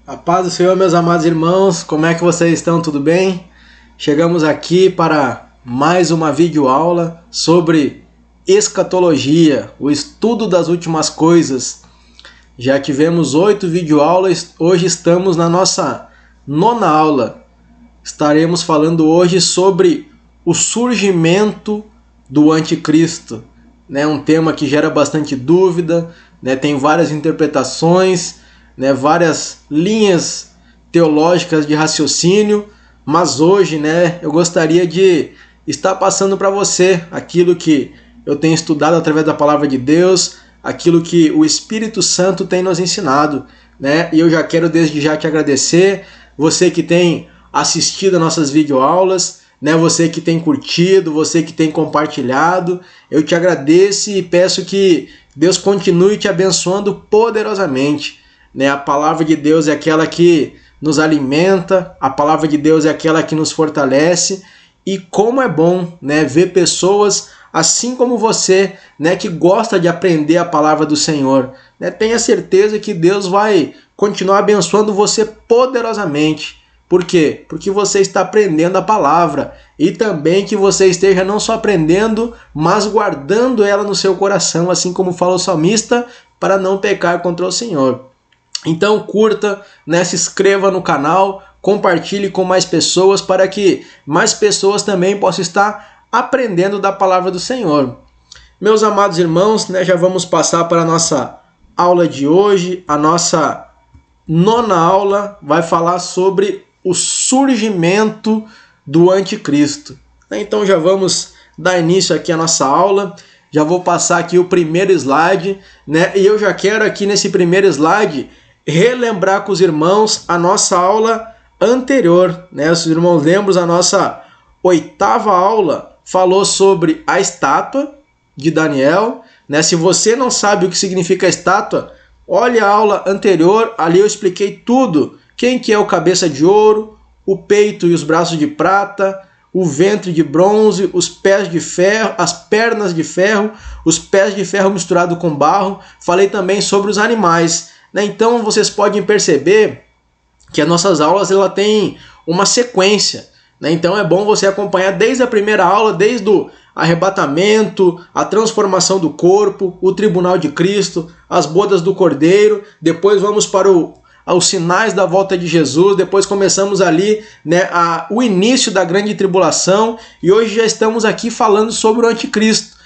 A paz do Senhor, meus amados irmãos, como é que vocês estão? Tudo bem? Chegamos aqui para mais uma videoaula sobre escatologia, o estudo das últimas coisas. Já tivemos 8 videoaulas, hoje estamos na nossa 9ª aula. Estaremos falando hoje sobre o surgimento do anticristo, um tema que gera bastante dúvida, tem várias interpretações, várias linhas teológicas de raciocínio, mas hoje eu gostaria de estar passando para você aquilo que eu tenho estudado através da palavra de Deus, aquilo que o Espírito Santo tem nos ensinado, e eu já quero desde já te agradecer, você que tem assistido a nossas videoaulas, você que tem curtido, você que tem compartilhado, eu te agradeço e peço que Deus continue te abençoando poderosamente. A palavra de Deus é aquela que nos alimenta, a palavra de Deus é aquela que nos fortalece, e como é bom ver pessoas assim como você, que gosta de aprender a palavra do Senhor. Tenha certeza que Deus vai continuar abençoando você poderosamente. Por quê? Porque você está aprendendo a palavra, e também que você esteja não só aprendendo, mas guardando ela no seu coração, assim como fala o salmista, para não pecar contra o Senhor. Então curta, se inscreva no canal, compartilhe com mais pessoas para que mais pessoas também possam estar aprendendo da palavra do Senhor. Meus amados irmãos, já vamos passar para a nossa aula de hoje. A nossa 9ª aula vai falar sobre o surgimento do anticristo. Então já vamos dar início aqui à nossa aula. Já vou passar aqui o primeiro slide, e eu já quero aqui nesse primeiro slide relembrar com os irmãos a nossa aula anterior. Os irmãos lembram, a nossa 8ª aula falou sobre a estátua de Daniel. Se você não sabe o que significa a estátua, olhe a aula anterior, ali eu expliquei tudo. Quem que é o cabeça de ouro, o peito e os braços de prata, o ventre de bronze, os pés de ferro, as pernas de ferro, os pés de ferro misturado com barro. Falei também sobre os animais. Então vocês podem perceber que as nossas aulas têm uma sequência. Então é bom você acompanhar desde a primeira aula, desde o arrebatamento, a transformação do corpo, o tribunal de Cristo, as bodas do Cordeiro. Depois vamos para os sinais da volta de Jesus. Depois começamos ali o início da grande tribulação. E hoje já estamos aqui falando sobre o anticristo.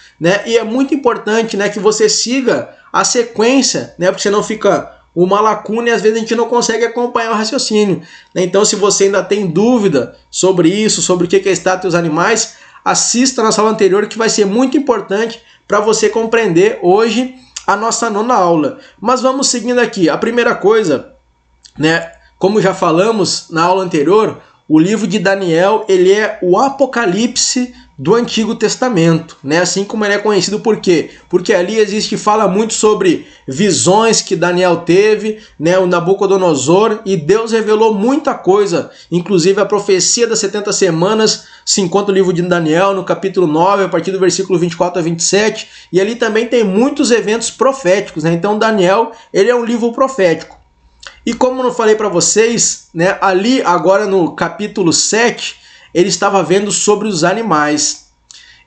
E é muito importante que você siga a sequência, porque senão fica uma lacuna e às vezes a gente não consegue acompanhar o raciocínio. Então, se você ainda tem dúvida sobre isso, sobre o que é estátua e os animais, assista a nossa aula anterior, que vai ser muito importante para você compreender hoje a nossa 9ª aula. Mas vamos seguindo aqui. A primeira coisa, como já falamos na aula anterior, o livro de Daniel ele é o Apocalipse do Antigo Testamento, assim como ele é conhecido. Por quê? Porque ali fala muito sobre visões que Daniel teve, o Nabucodonosor, e Deus revelou muita coisa, inclusive a profecia das 70 semanas se encontra no livro de Daniel, no capítulo 9, a partir do versículo 24 a 27, e ali também tem muitos eventos proféticos, Então Daniel ele é um livro profético. E como eu falei para vocês, ali agora no capítulo 7, ele estava vendo sobre os animais.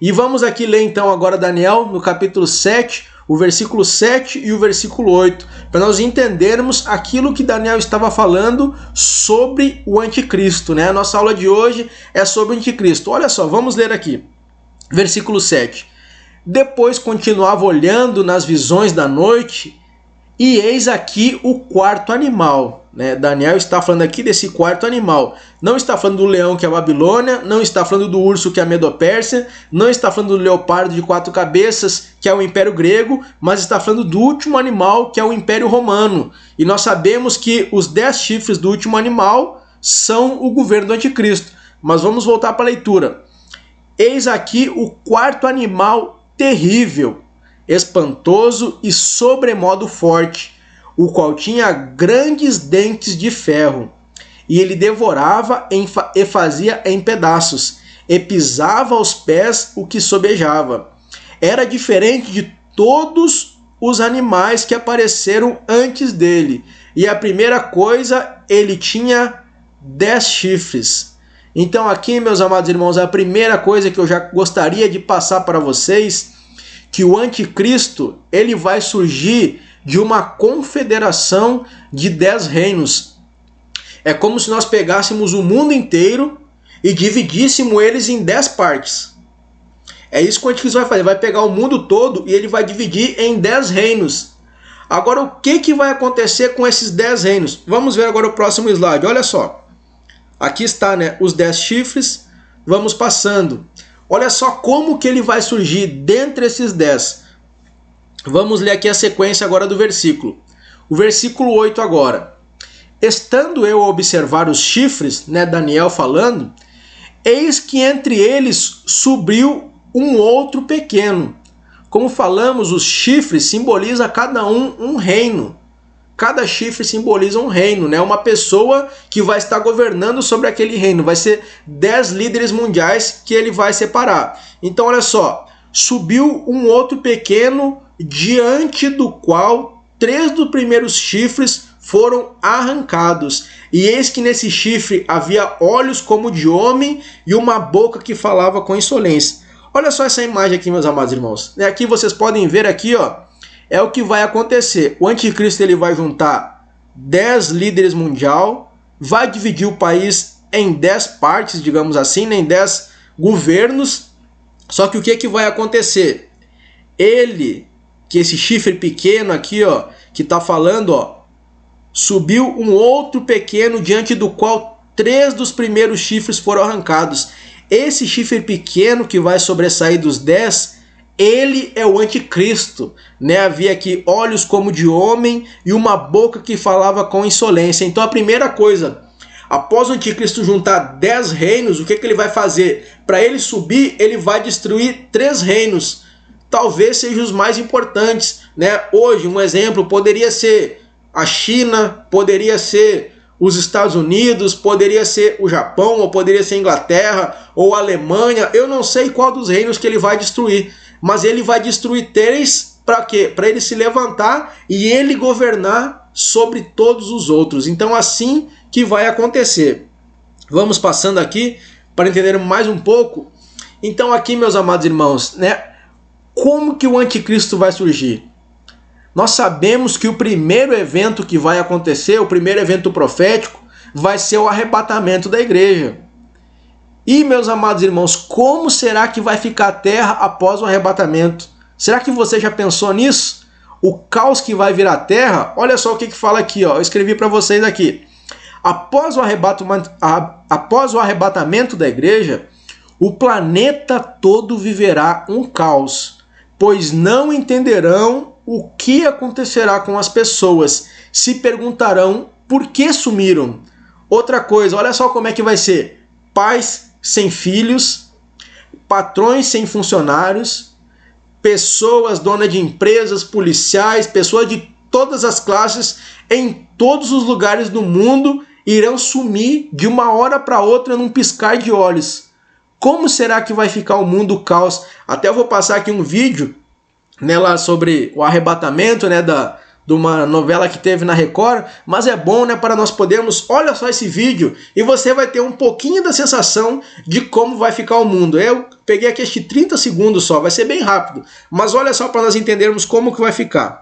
E vamos aqui ler então agora Daniel no capítulo 7, o versículo 7 e o versículo 8, para nós entendermos aquilo que Daniel estava falando sobre o anticristo. A nossa aula de hoje é sobre o anticristo. Olha só, vamos ler aqui. Versículo 7. Depois continuava olhando nas visões da noite, e eis aqui o quarto animal. Daniel está falando aqui desse quarto animal. Não está falando do leão, que é a Babilônia, não está falando do urso, que é a Medopérsia, não está falando do leopardo de 4 cabeças, que é o Império Grego, mas está falando do último animal, que é o Império Romano. E nós sabemos que os 10 chifres do último animal são o governo do anticristo. Mas vamos voltar para a leitura. Eis aqui o quarto animal terrível, espantoso e sobremodo forte, o qual tinha grandes dentes de ferro, e ele devorava e fazia em pedaços, e pisava aos pés o que sobejava. Era diferente de todos os animais que apareceram antes dele, e a primeira coisa, ele tinha 10 chifres. Então aqui, meus amados irmãos, a primeira coisa que eu já gostaria de passar para vocês, que o anticristo, ele vai surgir de uma confederação de 10 reinos. É como se nós pegássemos o mundo inteiro e dividíssemos eles em 10 partes. É isso que o anticristo vai fazer, vai pegar o mundo todo e ele vai dividir em 10 reinos. Agora, o que vai acontecer com esses 10 reinos? Vamos ver agora o próximo slide, olha só. Aqui está, né, os 10 chifres, vamos passando. Olha só como que ele vai surgir dentre esses 10. Vamos ler aqui a sequência agora do versículo. O versículo 8 agora. Estando eu a observar os chifres, né, Daniel falando, eis que entre eles subiu um outro pequeno. Como falamos, os chifres simbolizam cada um reino. Cada chifre simboliza um reino, né? Uma pessoa que vai estar governando sobre aquele reino. Vai ser 10 líderes mundiais que ele vai separar. Então, olha só. Subiu um outro pequeno, diante do qual 3 dos primeiros chifres foram arrancados. E eis que nesse chifre havia olhos como de homem e uma boca que falava com insolência. Olha só essa imagem aqui, meus amados irmãos. Aqui vocês podem ver aqui, ó, é o que vai acontecer. O anticristo ele vai juntar 10 líderes mundial, vai dividir o país em 10 partes, digamos assim, em 10 governos. Só que o que vai acontecer? Que esse chifre pequeno aqui, ó, que está falando, ó, subiu um outro pequeno diante do qual 3 dos primeiros chifres foram arrancados. Esse chifre pequeno que vai sobressair dos 10, ele é o anticristo, né? Havia aqui olhos como de homem e uma boca que falava com insolência. Então a primeira coisa, após o anticristo juntar 10 reinos, o que ele vai fazer? Para ele subir, ele vai destruir 3 reinos. Talvez sejam os mais importantes, né? Hoje, um exemplo poderia ser a China, poderia ser os Estados Unidos, poderia ser o Japão, ou poderia ser a Inglaterra, ou a Alemanha. Eu não sei qual dos reinos que ele vai destruir, mas ele vai destruir 3 para quê? Para ele se levantar e ele governar sobre todos os outros. Então assim que vai acontecer. Vamos passando aqui para entender mais um pouco. Então aqui, meus amados irmãos, né? Como que o anticristo vai surgir? Nós sabemos que o primeiro evento que vai acontecer, o primeiro evento profético, vai ser o arrebatamento da igreja. E, meus amados irmãos, como será que vai ficar a terra após o arrebatamento? Será que você já pensou nisso? O caos que vai vir à terra? Olha só o que fala aqui, ó. Eu escrevi para vocês aqui. Após o arrebatamento da igreja, o planeta todo viverá um caos, pois não entenderão o que acontecerá com as pessoas. Se perguntarão por que sumiram. Outra coisa, olha só como é que vai ser. Pais sem filhos, patrões sem funcionários, pessoas donas de empresas, policiais, pessoas de todas as classes, em todos os lugares do mundo, irão sumir de uma hora para outra num piscar de olhos. Como será que vai ficar o mundo, o caos? Até eu vou passar aqui um vídeo, né, lá sobre o arrebatamento, né, de uma novela que teve na Record, mas é bom, né, para nós podermos, olha só esse vídeo, e você vai ter um pouquinho da sensação de como vai ficar o mundo. Eu peguei aqui este 30 segundos só, vai ser bem rápido, mas olha só para nós entendermos como que vai ficar.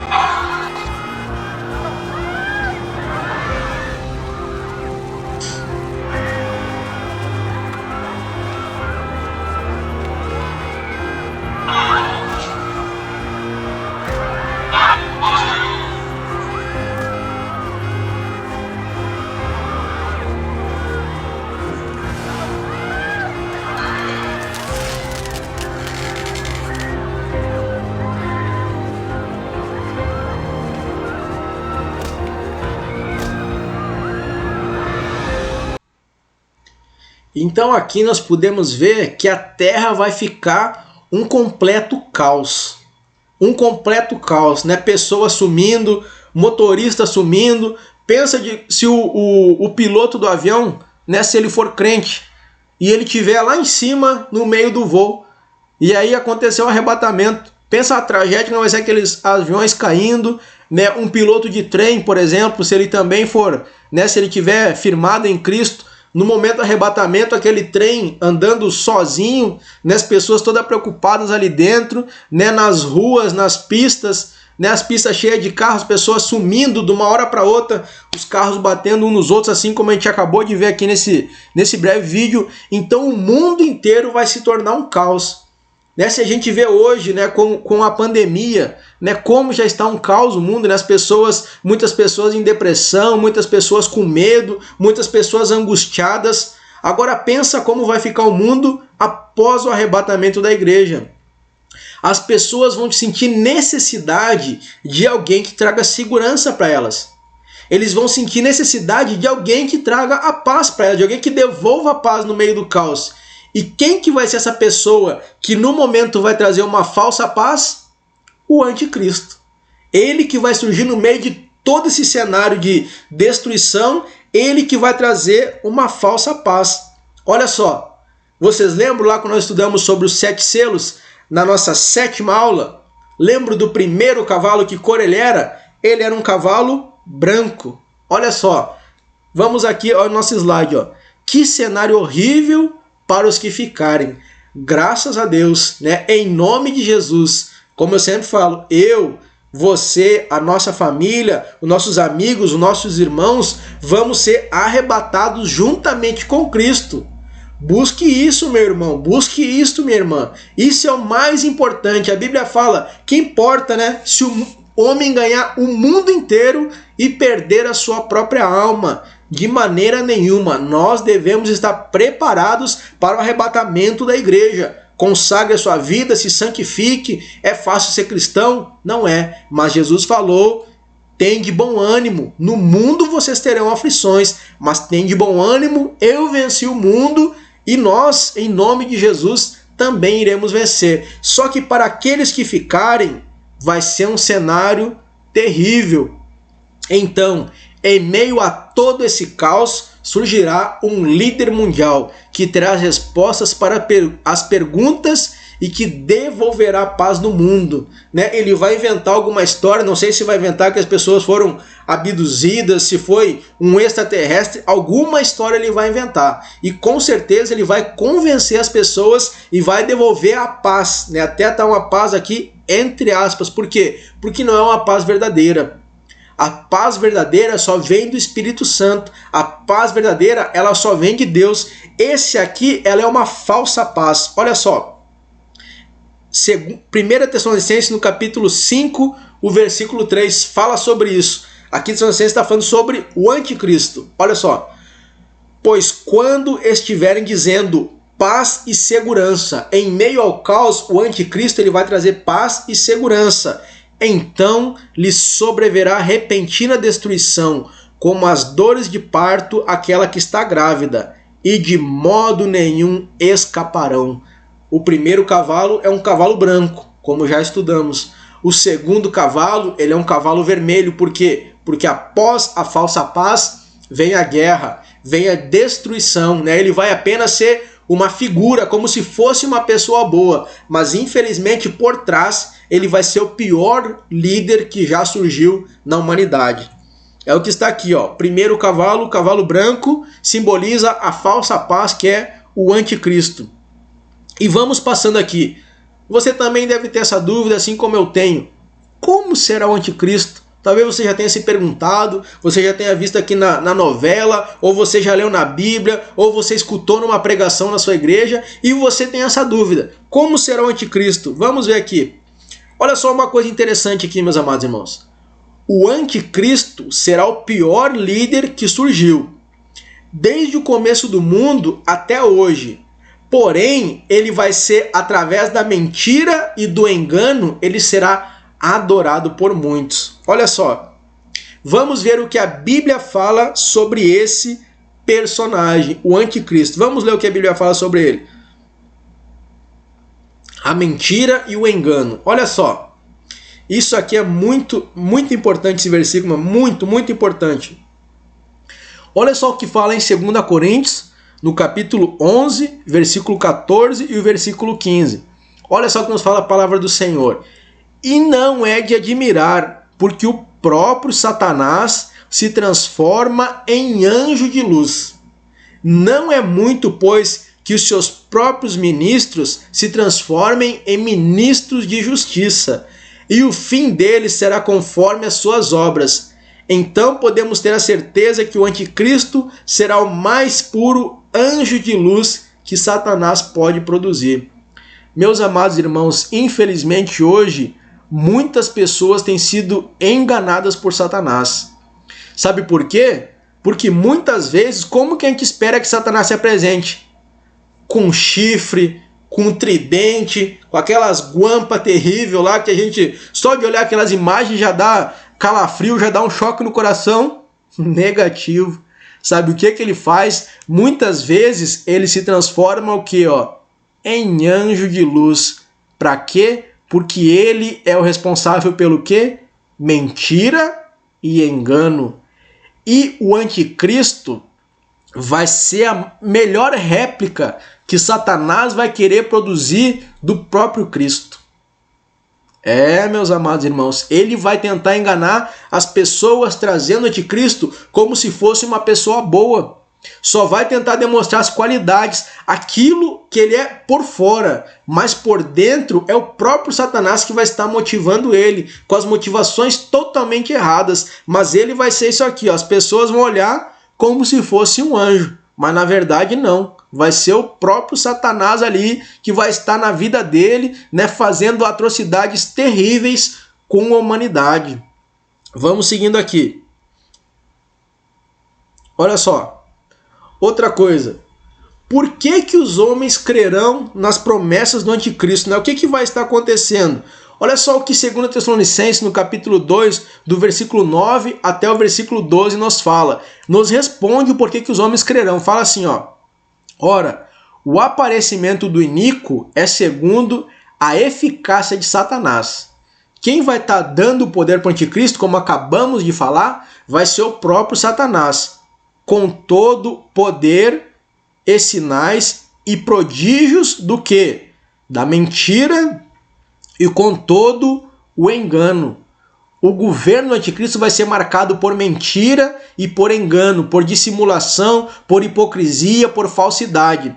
Então aqui nós podemos ver que a Terra vai ficar um completo caos. Um completo caos, né? Pessoas sumindo, motorista sumindo. Pensa se o piloto do avião, né, se ele for crente e ele estiver lá em cima no meio do voo e aí aconteceu um arrebatamento. Pensa a tragédia que não vai ser aqueles aviões caindo, né, um piloto de trem, por exemplo, se ele também for, né, se ele tiver firmado em Cristo, no momento do arrebatamento, aquele trem andando sozinho, né, as pessoas todas preocupadas ali dentro, né, nas ruas, nas pistas, né, as pistas cheias de carros, pessoas sumindo de uma hora para outra, os carros batendo uns nos outros, assim como a gente acabou de ver aqui nesse breve vídeo. Então o mundo inteiro vai se tornar um caos. Né, se a gente vê hoje, né, com a pandemia, né, como já está um caos o mundo, né, muitas pessoas em depressão, muitas pessoas com medo, muitas pessoas angustiadas. Agora pensa como vai ficar o mundo após o arrebatamento da igreja. As pessoas vão sentir necessidade de alguém que traga segurança para elas. Eles vão sentir necessidade de alguém que traga a paz para elas, de alguém que devolva a paz no meio do caos. E quem que vai ser essa pessoa que no momento vai trazer uma falsa paz? O anticristo. Ele que vai surgir no meio de todo esse cenário de destruição, ele que vai trazer uma falsa paz. Olha só, vocês lembram lá quando nós estudamos sobre os 7 selos, na nossa 7ª aula? Lembro do primeiro cavalo, que cor ele era? Ele era um cavalo branco. Olha só, vamos aqui ao nosso slide, ó. Que cenário horrível para os que ficarem. Graças a Deus, né? Em nome de Jesus, como eu sempre falo, eu, você, a nossa família, os nossos amigos, os nossos irmãos, vamos ser arrebatados juntamente com Cristo. Busque isso, meu irmão, busque isso, minha irmã. Isso é o mais importante. A Bíblia fala que importa, né, se o homem ganhar o mundo inteiro e perder a sua própria alma. De maneira nenhuma. Nós devemos estar preparados para o arrebatamento da igreja. Consagre a sua vida, se santifique. É fácil ser cristão? Não é. Mas Jesus falou: tem de bom ânimo. No mundo vocês terão aflições, mas tem de bom ânimo. Eu venci o mundo e nós, em nome de Jesus, também iremos vencer. Só que para aqueles que ficarem, vai ser um cenário terrível. Então, em meio a todo esse caos, surgirá um líder mundial que terá as respostas para as perguntas e que devolverá paz no mundo. Né? Ele vai inventar alguma história, não sei se vai inventar que as pessoas foram abduzidas, se foi um extraterrestre, alguma história ele vai inventar. E com certeza ele vai convencer as pessoas e vai devolver a paz. Né? Até tá uma paz aqui entre aspas. Por quê? Porque não é uma paz verdadeira. A paz verdadeira só vem do Espírito Santo. A paz verdadeira, ela só vem de Deus. Esse aqui, ela é uma falsa paz. Olha só. 1 Tessalonicenses, no capítulo 5, o versículo 3, fala sobre isso. Aqui Tessalonicenses está falando sobre o anticristo. Olha só. Pois quando estiverem dizendo paz e segurança, em meio ao caos, o anticristo ele vai trazer paz e segurança. Então lhe sobreverá repentina destruição, como as dores de parto àquela que está grávida, e de modo nenhum escaparão. O primeiro cavalo é um cavalo branco, como já estudamos. O segundo cavalo, ele é um cavalo vermelho. Por quê? Porque após a falsa paz vem a guerra, vem a destruição, né? Ele vai apenas ser uma figura, como se fosse uma pessoa boa, mas infelizmente por trás ele vai ser o pior líder que já surgiu na humanidade. É o que está aqui, ó. Primeiro cavalo, o cavalo branco, simboliza a falsa paz, que é o anticristo. E vamos passando aqui. Você também deve ter essa dúvida, assim como eu tenho. Como será o anticristo? Talvez você já tenha se perguntado, você já tenha visto aqui na novela, ou você já leu na Bíblia, ou você escutou numa pregação na sua igreja, e você tem essa dúvida. Como será o anticristo? Vamos ver aqui. Olha só uma coisa interessante aqui, meus amados irmãos. O anticristo será o pior líder que surgiu, desde o começo do mundo até hoje. Porém, ele vai ser, através da mentira e do engano, ele será adorado por muitos. Olha só, vamos ver o que a Bíblia fala sobre esse personagem, o anticristo. Vamos ler o que a Bíblia fala sobre ele. A mentira e o engano. Olha só, isso aqui é muito importante, esse versículo, muito importante. Olha só o que fala em 2 Coríntios, no capítulo 11, versículo 14 e o versículo 15. Olha só o que nos fala a palavra do Senhor. E não é de admirar, porque o próprio Satanás se transforma em anjo de luz. Não é muito, pois, que os seus próprios ministros se transformem em ministros de justiça, e o fim deles será conforme as suas obras. Então podemos ter a certeza que o anticristo será o mais puro anjo de luz que Satanás pode produzir. Meus amados irmãos, infelizmente hoje, muitas pessoas têm sido enganadas por Satanás. Sabe por quê? Porque muitas vezes, como que a gente espera que Satanás se apresente? Com chifre, com tridente, com aquelas guampas terríveis lá que a gente, só de olhar aquelas imagens já dá calafrio, já dá um choque no coração. Negativo. Sabe o que ele faz? Muitas vezes ele se transforma o quê? Em anjo de luz. Para quê? Porque ele é o responsável pelo quê? Mentira e engano. E o anticristo vai ser a melhor réplica que Satanás vai querer produzir do próprio Cristo. Meus amados irmãos, ele vai tentar enganar as pessoas trazendo o anticristo como se fosse uma pessoa boa. Só vai tentar demonstrar as qualidades, aquilo que ele é por fora, mas por dentro é o próprio Satanás que vai estar motivando ele, com as motivações totalmente erradas. Mas ele vai ser isso aqui, as pessoas vão olhar como se fosse um anjo, mas na verdade não. Vai ser o próprio Satanás ali que vai estar na vida dele, fazendo atrocidades terríveis com a humanidade. Vamos seguindo aqui. Olha só. Outra coisa. Por que os homens crerão nas promessas do anticristo? O que vai estar acontecendo? Olha só o que 2 Tessalonicenses, no capítulo 2, do versículo 9 até o versículo 12, nos fala. Nos responde o porquê que os homens crerão. Fala assim, Ora, o aparecimento do iníquo é segundo a eficácia de Satanás. Quem vai estar dando o poder para o anticristo, como acabamos de falar, vai ser o próprio Satanás, com todo poder e sinais e prodígios do quê? Da mentira e com todo o engano. O governo do anticristo vai ser marcado por mentira e por engano, por dissimulação, por hipocrisia, por falsidade.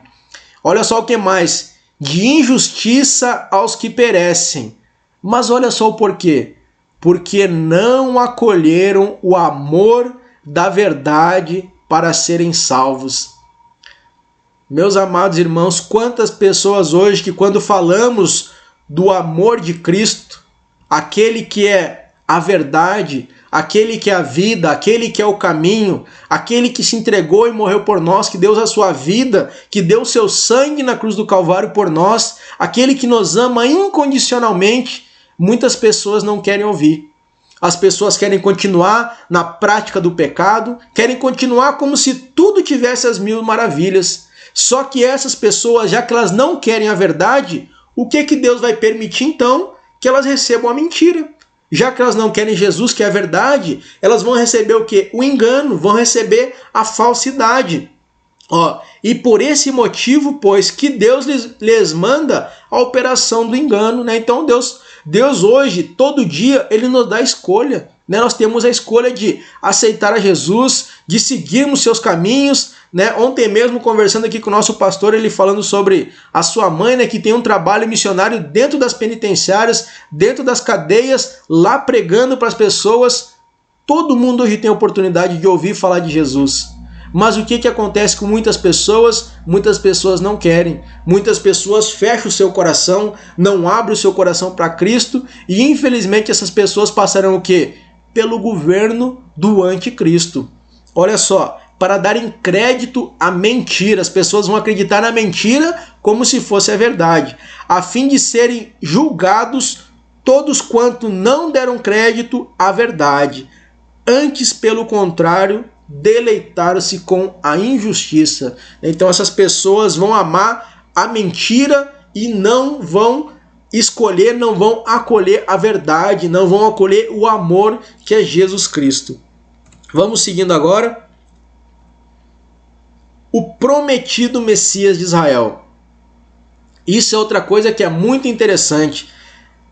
Olha só o que mais. De injustiça aos que perecem. Mas olha só o porquê. Porque não acolheram o amor da verdade para serem salvos. Meus amados irmãos, quantas pessoas hoje que quando falamos do amor de Cristo, aquele que é a verdade, aquele que é a vida, aquele que é o caminho, aquele que se entregou e morreu por nós, que deu a sua vida, que deu o seu sangue na cruz do Calvário por nós, aquele que nos ama incondicionalmente, muitas pessoas não querem ouvir. As pessoas querem continuar na prática do pecado, querem continuar como se tudo tivesse as mil maravilhas. Só que essas pessoas, já que elas não querem a verdade, o que Deus vai permitir então? Que elas recebam a mentira. Já que elas não querem Jesus, que é a verdade, elas vão receber o quê? O engano, vão receber a falsidade. E por esse motivo, pois, que Deus lhes manda a operação do engano. Então Deus hoje, todo dia, ele nos dá a escolha. Nós temos a escolha de aceitar a Jesus, de seguirmos seus caminhos. Ontem mesmo, conversando aqui com o nosso pastor, ele falando sobre a sua mãe, que tem um trabalho missionário dentro das penitenciárias, dentro das cadeias, lá pregando para as pessoas. Todo mundo hoje tem a oportunidade de ouvir falar de Jesus. Mas o que acontece com muitas pessoas? Muitas pessoas não querem. Muitas pessoas fecham o seu coração, não abrem o seu coração para Cristo, e infelizmente essas pessoas passarão o quê? Pelo governo do anticristo. Olha só, para darem crédito à mentira. As pessoas vão acreditar na mentira como se fosse a verdade, a fim de serem julgados todos quanto não deram crédito à verdade. Antes, pelo contrário, deleitaram-se com a injustiça. Então essas pessoas vão amar a mentira e não vão escolher, não vão acolher a verdade, não vão acolher o amor que é Jesus Cristo. Vamos seguindo agora. O prometido Messias de Israel. Isso é outra coisa que é muito interessante.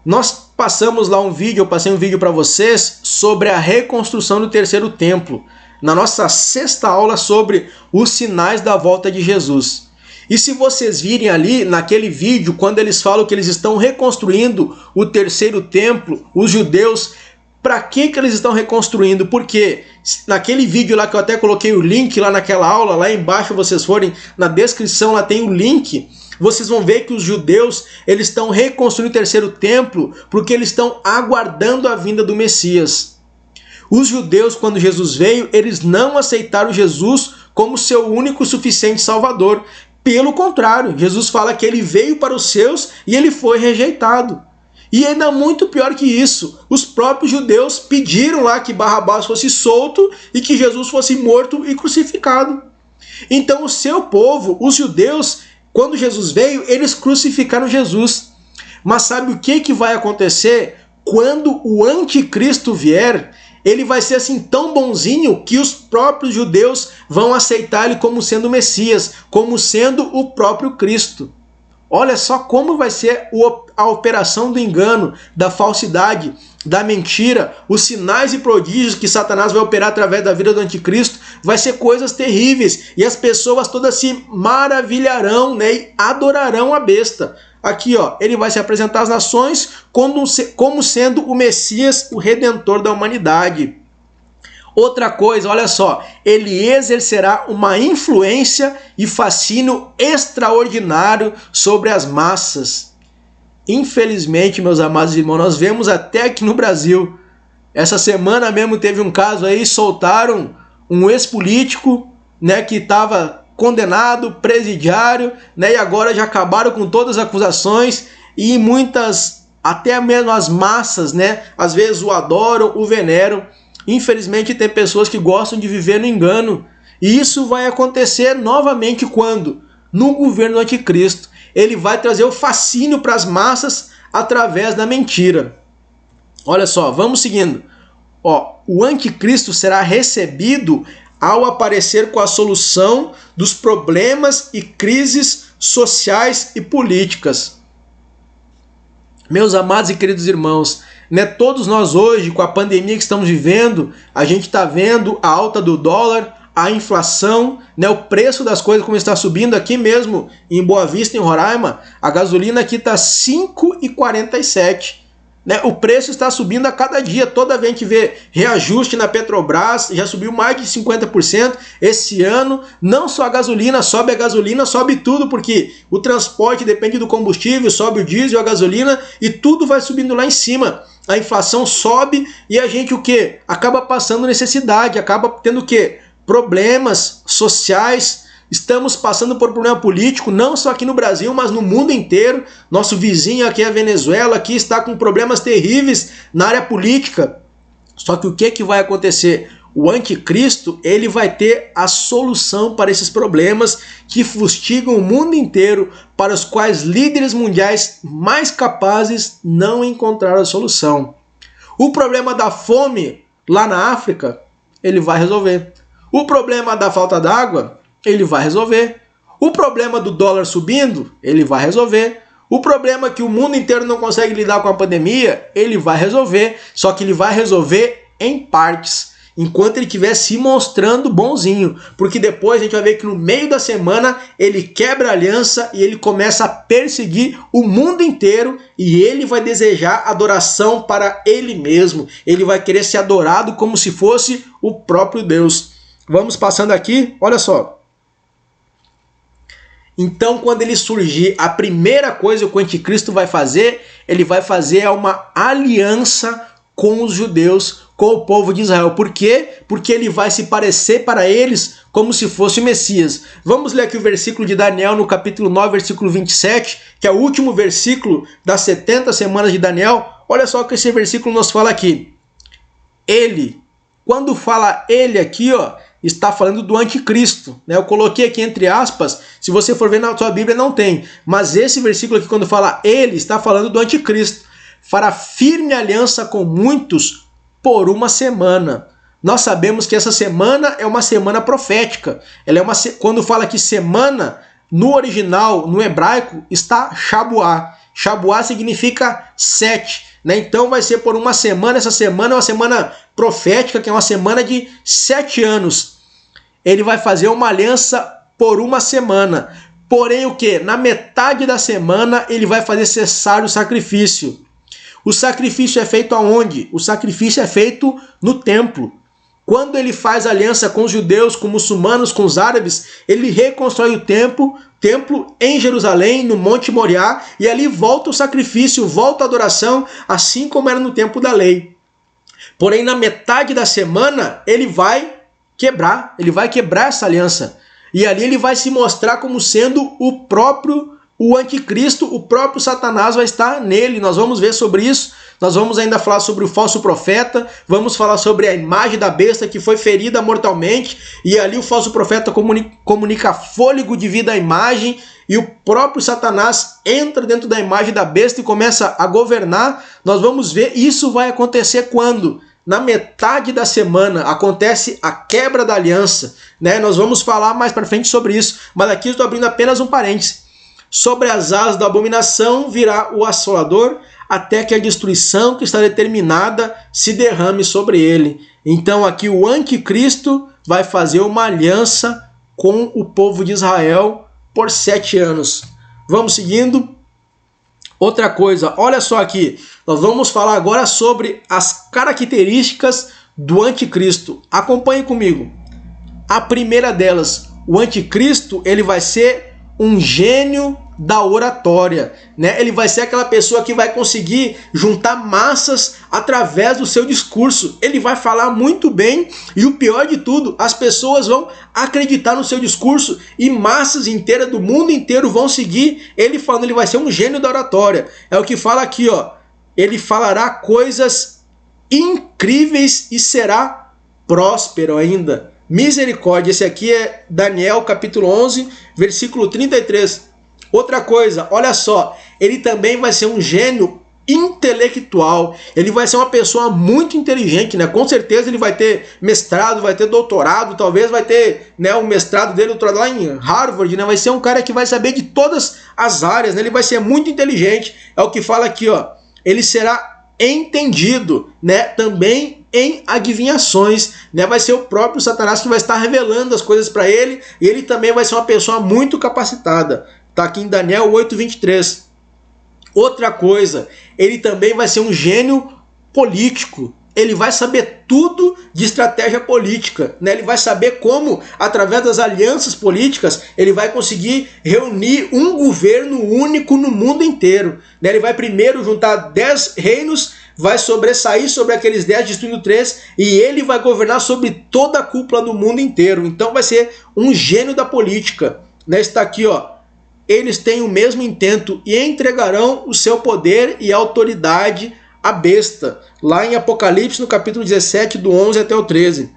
Nós passamos lá um vídeo, eu passei um vídeo para vocês sobre a reconstrução do terceiro templo, na nossa sexta aula sobre os sinais da volta de Jesus. E se vocês virem ali naquele vídeo, quando eles falam que eles estão reconstruindo o terceiro templo, os judeus, para que eles estão reconstruindo? Porque naquele vídeo lá que eu até coloquei o link lá naquela aula, lá embaixo vocês forem na descrição, lá tem o link, vocês vão ver que os judeus eles estão reconstruindo o terceiro templo porque eles estão aguardando a vinda do Messias. Os judeus, quando Jesus veio, eles não aceitaram Jesus como seu único e suficiente Salvador. Pelo contrário, Jesus fala que ele veio para os seus e ele foi rejeitado. E ainda muito pior que isso, os próprios judeus pediram lá que Barrabás fosse solto e que Jesus fosse morto e crucificado. Então o seu povo, os judeus, quando Jesus veio, eles crucificaram Jesus. Mas sabe o que vai acontecer? Quando o anticristo vier, ele vai ser assim tão bonzinho que os próprios judeus vão aceitar ele como sendo o Messias, como sendo o próprio Cristo. Olha só como vai ser a operação do engano, da falsidade, da mentira, os sinais e prodígios que Satanás vai operar através da vida do anticristo, vai ser coisas terríveis. E as pessoas todas se maravilharão, né, e adorarão a besta. Aqui, ó, ele vai se apresentar às nações como sendo o Messias, o Redentor da humanidade. Outra coisa, olha só, ele exercerá uma influência e fascínio extraordinário sobre as massas. Infelizmente, meus amados irmãos, nós vemos até aqui no Brasil. Essa semana mesmo teve um caso aí, soltaram um ex-político, né, que estava condenado, presidiário, né, e agora já acabaram com todas as acusações e muitas, até mesmo as massas, né, às vezes o adoram, o veneram. Infelizmente tem pessoas que gostam de viver no engano. E isso vai acontecer novamente quando? No governo do anticristo. Ele vai trazer o fascínio para as massas através da mentira. Olha só, vamos seguindo. Ó, o anticristo será recebido ao aparecer com a solução dos problemas e crises sociais e políticas. Meus amados e queridos irmãos, né, todos nós hoje, com a pandemia que estamos vivendo, a gente está vendo a alta do dólar, a inflação, né, o preço das coisas como está subindo. Aqui mesmo em Boa Vista, em Roraima, a gasolina aqui está 5,47. Né, o preço está subindo a cada dia. Toda vez que a gente vê reajuste na Petrobras, já subiu mais de 50% esse ano. Não só a gasolina, sobe tudo, porque o transporte depende do combustível, sobe o diesel, a gasolina, e tudo vai subindo lá em cima. A inflação sobe e a gente o quê? Acaba passando necessidade, acaba tendo o quê? Problemas sociais. Estamos passando por problema político, não só aqui no Brasil, mas no mundo inteiro. Nosso vizinho aqui, a Venezuela, aqui está com problemas terríveis na área política. Só que o que vai acontecer? O anticristo, ele vai ter a solução para esses problemas que fustigam o mundo inteiro, para os quais líderes mundiais mais capazes não encontraram a solução. O problema da fome lá na África, ele vai resolver. O problema da falta d'água, ele vai resolver. O problema do dólar subindo, ele vai resolver. O problema que o mundo inteiro não consegue lidar com a pandemia, ele vai resolver. Só que ele vai resolver em partes, enquanto ele estiver se mostrando bonzinho. Porque depois a gente vai ver que no meio da semana ele quebra a aliança e ele começa a perseguir o mundo inteiro, e ele vai desejar adoração para ele mesmo. Ele vai querer ser adorado como se fosse o próprio Deus. Vamos passando aqui, olha só. Então, quando ele surgir, a primeira coisa que o anticristo vai fazer, ele vai fazer uma aliança com os judeus, com o povo de Israel. Por quê? Porque ele vai se parecer para eles como se fosse o Messias. Vamos ler aqui o versículo de Daniel, no capítulo 9, versículo 27, que é o último versículo das 70 semanas de Daniel. Olha só o que esse versículo nos fala aqui. Ele, quando fala ele aqui, ó, está falando do anticristo, né? Eu coloquei aqui entre aspas, se você for ver na sua Bíblia não tem, mas esse versículo aqui quando fala ele, está falando do anticristo. Fará firme aliança com muitos por uma semana. Nós sabemos que essa semana é uma semana profética. Ela é quando fala que semana, no original, no hebraico, está Shabuá. Shabuá significa 7, né? Então vai ser por uma semana. Essa semana é uma semana profética, que é uma semana de 7 anos. Ele vai fazer uma aliança por uma semana. Porém, o que? Na metade da semana, ele vai fazer cessar o sacrifício. O sacrifício é feito aonde? O sacrifício é feito no templo. Quando ele faz aliança com os judeus, com os muçulmanos, com os árabes, ele reconstrói o templo em Jerusalém, no Monte Moriá, e ali volta o sacrifício, volta a adoração, assim como era no tempo da lei. Porém, na metade da semana, ele vai quebrar essa aliança. E ali ele vai se mostrar como sendo o anticristo, o próprio Satanás vai estar nele. Nós vamos ver sobre isso. Nós vamos ainda falar sobre o falso profeta, vamos falar sobre a imagem da besta que foi ferida mortalmente, e ali o falso profeta comunica fôlego de vida à imagem, e o próprio Satanás entra dentro da imagem da besta e começa a governar. Nós vamos ver, isso vai acontecer quando? Na metade da semana acontece a quebra da aliança, né? Nós vamos falar mais para frente sobre isso, mas aqui eu estou abrindo apenas um parêntese. Sobre as asas da abominação virá o assolador, até que a destruição que está determinada se derrame sobre ele. Então aqui o anticristo vai fazer uma aliança com o povo de Israel por 7 anos. Vamos seguindo. Outra coisa, olha só aqui, nós vamos falar agora sobre as características do anticristo. Acompanhe comigo. A primeira delas, o anticristo, ele vai ser um gênio da oratória, né? Ele vai ser aquela pessoa que vai conseguir juntar massas através do seu discurso. Ele vai falar muito bem e o pior de tudo, as pessoas vão acreditar no seu discurso e massas inteiras do mundo inteiro vão seguir ele falando. Ele vai ser um gênio da oratória. É o que fala aqui, ó. Ele falará coisas incríveis e será próspero ainda. Misericórdia. Esse aqui é Daniel capítulo 11, versículo 33. Outra coisa, olha só, ele também vai ser um gênio intelectual, ele vai ser uma pessoa muito inteligente, né? Com certeza ele vai ter mestrado, vai ter doutorado, talvez vai ter, né, o mestrado dele, doutorado lá em Harvard, né? Vai ser um cara que vai saber de todas as áreas, né? Ele vai ser muito inteligente, é o que fala aqui, ó. Ele será entendido, né? Também em adivinhações, né? Vai ser o próprio Satanás que vai estar revelando as coisas para ele, e ele também vai ser uma pessoa muito capacitada. Está aqui em Daniel 8:23. Outra coisa, ele também vai ser um gênio político. Ele vai saber tudo de estratégia política, né? Ele vai saber como, através das alianças políticas, ele vai conseguir reunir um governo único no mundo inteiro, né? Ele vai primeiro juntar 10 reinos, vai sobressair sobre aqueles 10, destruindo 3, e ele vai governar sobre toda a cúpula do mundo inteiro. Então vai ser um gênio da política, né? Está aqui, ó. Eles têm o mesmo intento e entregarão o seu poder e autoridade à besta. Lá em Apocalipse, no capítulo 17, do 11 até o 13.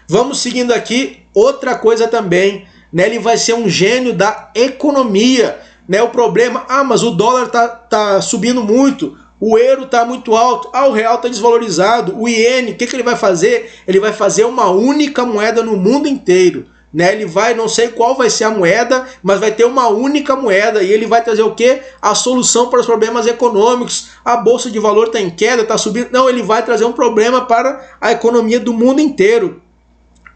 Vamos seguindo aqui, outra coisa também, né? Ele vai ser um gênio da economia, né? O problema, mas o dólar tá subindo muito, o euro está muito alto, o real está desvalorizado, o iene, o que ele vai fazer? Ele vai fazer uma única moeda no mundo inteiro. Né, ele vai, não sei qual vai ser a moeda, mas vai ter uma única moeda e ele vai trazer o quê? A solução para os problemas econômicos. A bolsa de valor está em queda, está subindo. Não, ele vai trazer um problema para a economia do mundo inteiro.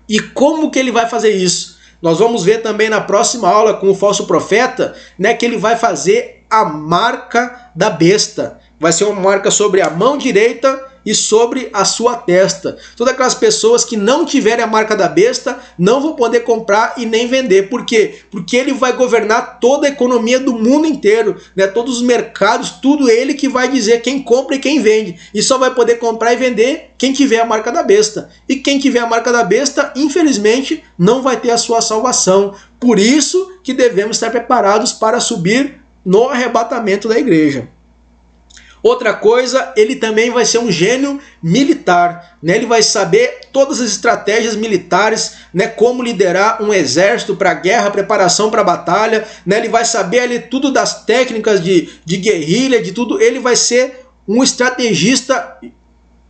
E como que ele vai fazer isso? Nós vamos ver também na próxima aula com o falso profeta, né, que ele vai fazer a marca da besta. Vai ser uma marca sobre a mão direita e sobre a sua testa. Todas aquelas pessoas que não tiverem a marca da besta não vão poder comprar e nem vender. Por quê? Porque ele vai governar toda a economia do mundo inteiro, né? Todos os mercados, tudo ele que vai dizer quem compra e quem vende. E só vai poder comprar e vender quem tiver a marca da besta. E quem tiver a marca da besta, infelizmente, não vai ter a sua salvação. Por isso que devemos estar preparados para subir no arrebatamento da igreja. Outra coisa, ele também vai ser um gênio militar, né? Ele vai saber todas as estratégias militares, né? Como liderar um exército para guerra, preparação para batalha, né? Ele vai saber ali tudo das técnicas de guerrilha, de tudo. Ele vai ser um estrategista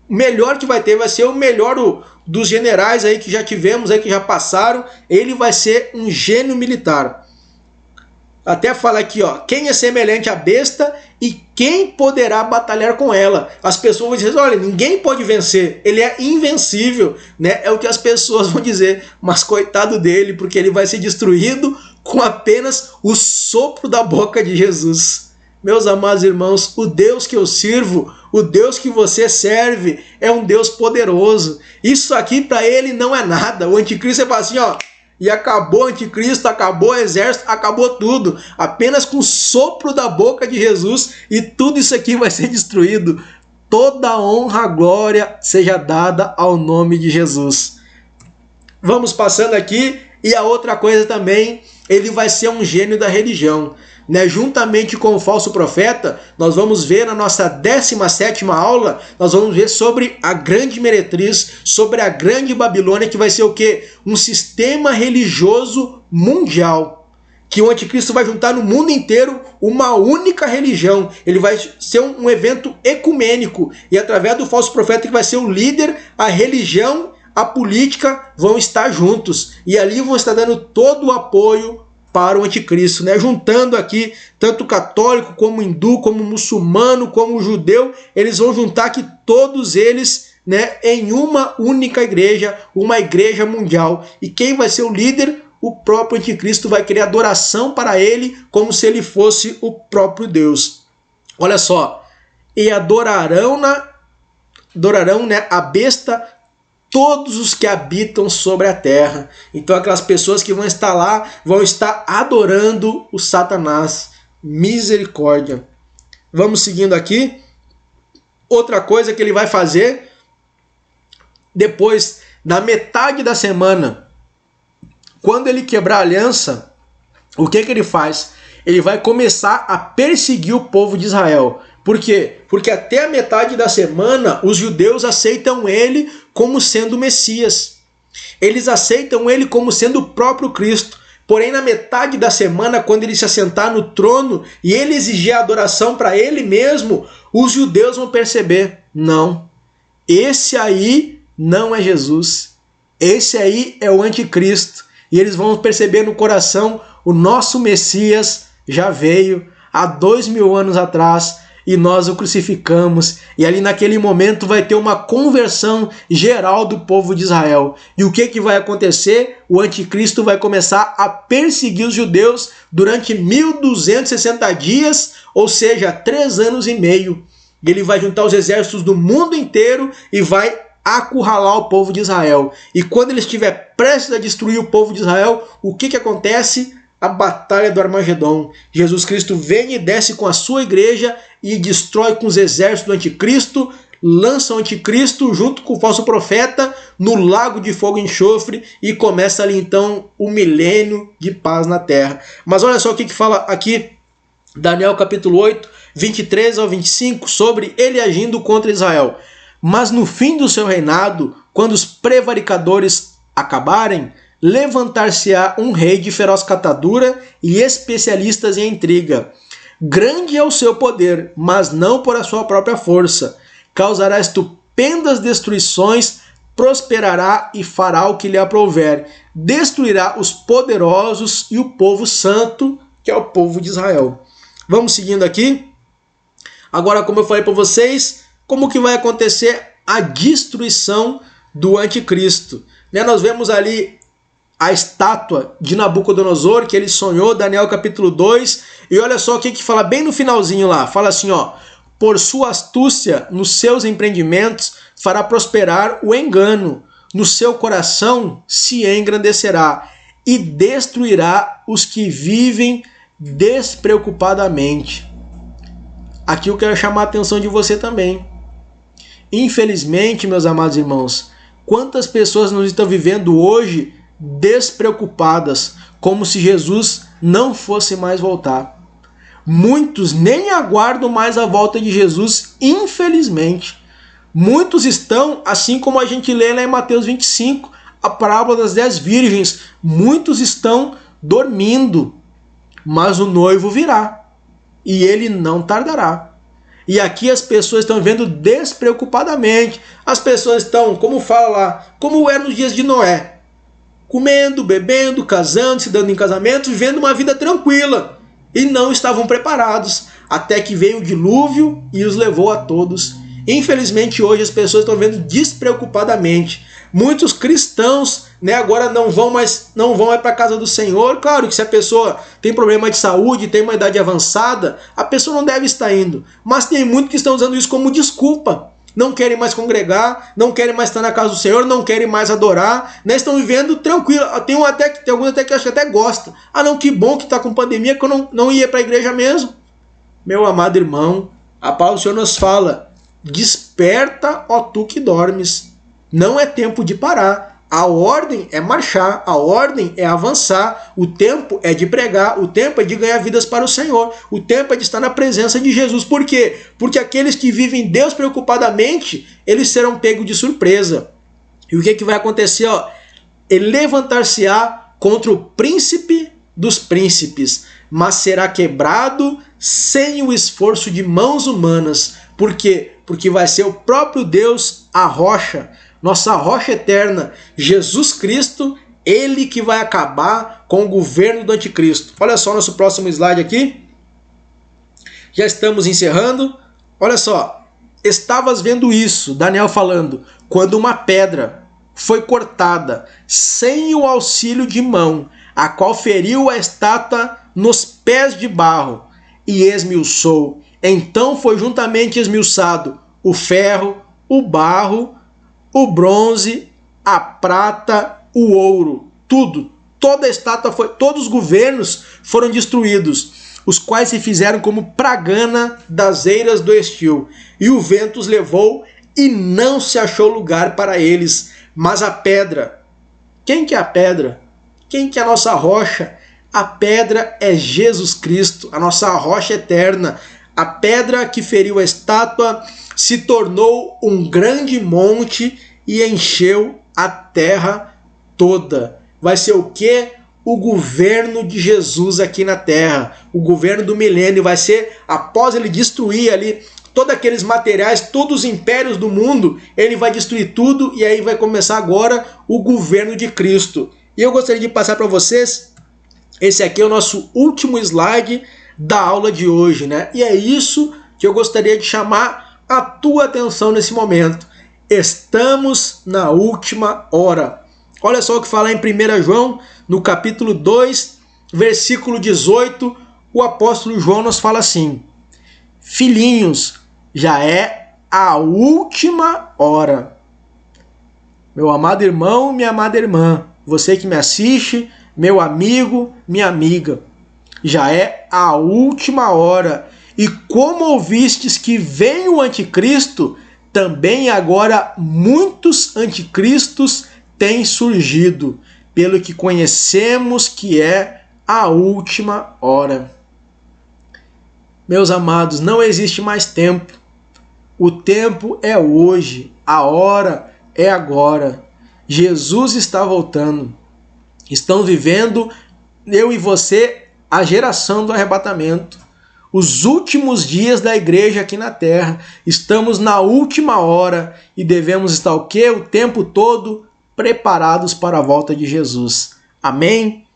melhor que vai ter, vai ser o melhor dos generais aí que já tivemos, aí que já passaram. Ele vai ser um gênio militar. Até fala aqui, ó, quem é semelhante à besta e quem poderá batalhar com ela? As pessoas vão dizer, olha, ninguém pode vencer, ele é invencível, né? É o que as pessoas vão dizer, mas coitado dele, porque ele vai ser destruído com apenas o sopro da boca de Jesus. Meus amados irmãos, o Deus que eu sirvo, o Deus que você serve, é um Deus poderoso. Isso aqui para ele não é nada. O anticristo fala assim, ó, e acabou o anticristo, acabou o exército, acabou tudo. Apenas com o sopro da boca de Jesus e tudo isso aqui vai ser destruído. Toda honra, glória seja dada ao nome de Jesus. Vamos passando aqui, e a outra coisa também, ele vai ser um gênio da religião. Né, juntamente com o falso profeta, nós vamos ver na nossa 17ª aula, nós vamos ver sobre a grande meretriz, sobre a grande Babilônia, que vai ser o quê? Um sistema religioso mundial, que o anticristo vai juntar no mundo inteiro uma única religião. Ele vai ser um evento ecumênico, e através do falso profeta, que vai ser o líder, a religião, a política vão estar juntos, e ali vão estar dando todo o apoio para o anticristo, né? Juntando aqui tanto católico como hindu, como muçulmano, como judeu, eles vão juntar aqui todos eles, né, em uma única igreja, uma igreja mundial. E quem vai ser o líder? O próprio anticristo vai querer adoração para ele, como se ele fosse o próprio Deus. Olha só, e adorarão, né, a besta todos os que habitam sobre a terra. Então aquelas pessoas que vão estar lá, vão estar adorando o Satanás. Misericórdia. Vamos seguindo aqui. Outra coisa que ele vai fazer, depois, na metade da semana, quando ele quebrar a aliança, o que ele faz? Ele vai começar a perseguir o povo de Israel. Por quê? Porque até a metade da semana, os judeus aceitam ele como sendo o Messias. Eles aceitam ele como sendo o próprio Cristo. Porém, na metade da semana, quando ele se assentar no trono e ele exigir a adoração para ele mesmo, os judeus vão perceber, não, esse aí não é Jesus. Esse aí é o anticristo. E eles vão perceber no coração, o nosso Messias já veio há 2000 anos atrás, e nós o crucificamos, e ali naquele momento vai ter uma conversão geral do povo de Israel. E o que vai acontecer? O anticristo vai começar a perseguir os judeus durante 1260 dias, ou seja, 3 anos e meio. Ele vai juntar os exércitos do mundo inteiro e vai acurralar o povo de Israel. E quando ele estiver prestes a destruir o povo de Israel, o que acontece? A batalha do Armagedon. Jesus Cristo vem e desce com a sua igreja e destrói com os exércitos do anticristo, lança o anticristo junto com o falso profeta no lago de fogo e enxofre, e começa ali então o milênio de paz na terra. Mas olha só o que fala aqui Daniel capítulo 8, 23 ao 25, sobre ele agindo contra Israel. Mas no fim do seu reinado, quando os prevaricadores acabarem, levantar-se-á um rei de feroz catadura e especialistas em intriga. Grande é o seu poder, mas não por a sua própria força. Causará estupendas destruições, prosperará e fará o que lhe aprouver. Destruirá os poderosos e o povo santo, que é o povo de Israel. Vamos seguindo aqui. Agora, como eu falei para vocês, como que vai acontecer a destruição do anticristo? Nós vemos ali a estátua de Nabucodonosor, que ele sonhou, Daniel capítulo 2, e olha só o que fala bem no finalzinho lá, fala assim, ó, por sua astúcia nos seus empreendimentos fará prosperar o engano, no seu coração se engrandecerá e destruirá os que vivem despreocupadamente. Aqui eu quero chamar a atenção de você também. Infelizmente, meus amados irmãos, quantas pessoas não estão vivendo hoje despreocupadas, como se Jesus não fosse mais voltar. Muitos nem aguardam mais a volta de Jesus, infelizmente. Muitos estão, assim como a gente lê lá em Mateus 25, a parábola das 10 virgens, muitos estão dormindo, mas o noivo virá, e ele não tardará. E aqui as pessoas estão vendo despreocupadamente. As pessoas estão, como fala lá, como era nos dias de Noé, comendo, bebendo, casando, se dando em casamento, vivendo uma vida tranquila. e não estavam preparados, até que veio o dilúvio e os levou a todos. Infelizmente hoje as pessoas estão vendo despreocupadamente. Muitos cristãos, né, agora não vão mais para a casa do Senhor. Claro que se a pessoa tem problema de saúde, tem uma idade avançada, a pessoa não deve estar indo. Mas tem muitos que estão usando isso como desculpa. Não querem mais congregar, não querem mais estar na casa do Senhor, não querem mais adorar, né? Estão vivendo tranquilo. Tem alguns até que acho que até gosta. Ah, não, que bom que está com pandemia, que eu não ia para a igreja mesmo. Meu amado irmão, a palavra do Senhor nos fala: desperta, ó tu que dormes. Não é tempo de parar. A ordem é marchar, a ordem é avançar, o tempo é de pregar, o tempo é de ganhar vidas para o Senhor, o tempo é de estar na presença de Jesus. Por quê? Porque aqueles que vivem Deus preocupadamente, eles serão pegos de surpresa. E o que vai acontecer? Ele levantar-se-á contra o príncipe dos príncipes, mas será quebrado sem o esforço de mãos humanas. Por quê? Porque vai ser o próprio Deus, a rocha, nossa rocha eterna, Jesus Cristo, ele que vai acabar com o governo do anticristo. Olha só nosso próximo slide aqui. Já estamos encerrando. Olha só, estavas vendo isso, Daniel falando, quando uma pedra foi cortada sem o auxílio de mão, a qual feriu a estátua nos pés de barro e esmiuçou. Então foi juntamente esmiuçado o ferro, o barro, o bronze, a prata, o ouro, tudo. Toda a estátua todos os governos foram destruídos, os quais se fizeram como pragana das eiras do estio. E o vento os levou e não se achou lugar para eles. Mas a pedra, quem que é a pedra? Quem que é a nossa rocha? A pedra é Jesus Cristo, a nossa rocha eterna. A pedra que feriu a estátua se tornou um grande monte e encheu a terra toda. Vai ser o quê? O governo de Jesus aqui na terra. O governo do milênio vai ser, após ele destruir ali todos aqueles materiais, todos os impérios do mundo, ele vai destruir tudo e aí vai começar agora o governo de Cristo. E eu gostaria de passar para vocês, esse aqui é o nosso último slide da aula de hoje, né? E é isso que eu gostaria de chamar a tua atenção nesse momento. Estamos na última hora. Olha só o que fala em 1 João, no capítulo 2, versículo 18, o apóstolo João nos fala assim: filhinhos, já é a última hora. Meu amado irmão, minha amada irmã, você que me assiste, meu amigo, minha amiga, já é a última hora. E como ouvistes que vem o anticristo, também agora muitos anticristos têm surgido, pelo que conhecemos que é a última hora. Meus amados, não existe mais tempo. O tempo é hoje, a hora é agora. Jesus está voltando. Estão vivendo, eu e você, a geração do arrebatamento. Os últimos dias da igreja aqui na terra. Estamos na última hora e devemos estar o quê? O tempo todo preparados para a volta de Jesus. Amém?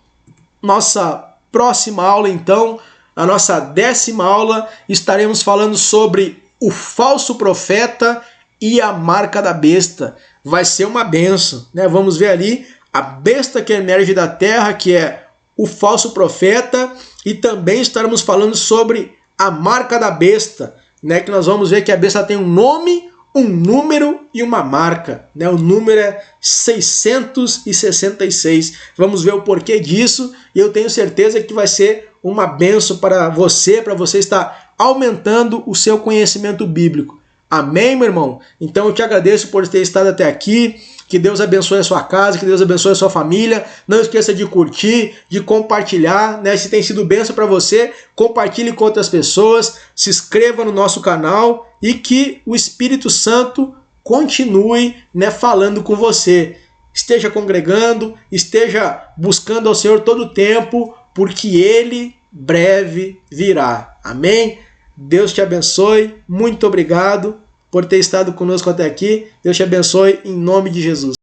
Nossa próxima aula, então, a nossa 10ª aula, estaremos falando sobre o falso profeta e a marca da besta. Vai ser uma benção, né? Vamos ver ali a besta que emerge da terra, que é o falso profeta, e também estaremos falando sobre a marca da besta, né? Que nós vamos ver que a besta tem um nome, um número e uma marca, né? O número é 666. Vamos ver o porquê disso e eu tenho certeza que vai ser uma benção para você estar aumentando o seu conhecimento bíblico. Amém, meu irmão? Então eu te agradeço por ter estado até aqui. Que Deus abençoe a sua casa, que Deus abençoe a sua família. Não esqueça de curtir, de compartilhar, né? Se tem sido bênção para você, compartilhe com outras pessoas, se inscreva no nosso canal e que o Espírito Santo continue, né, falando com você. Esteja congregando, esteja buscando ao Senhor todo o tempo, porque Ele breve virá. Amém? Deus te abençoe, muito obrigado por ter estado conosco até aqui. Deus te abençoe em nome de Jesus.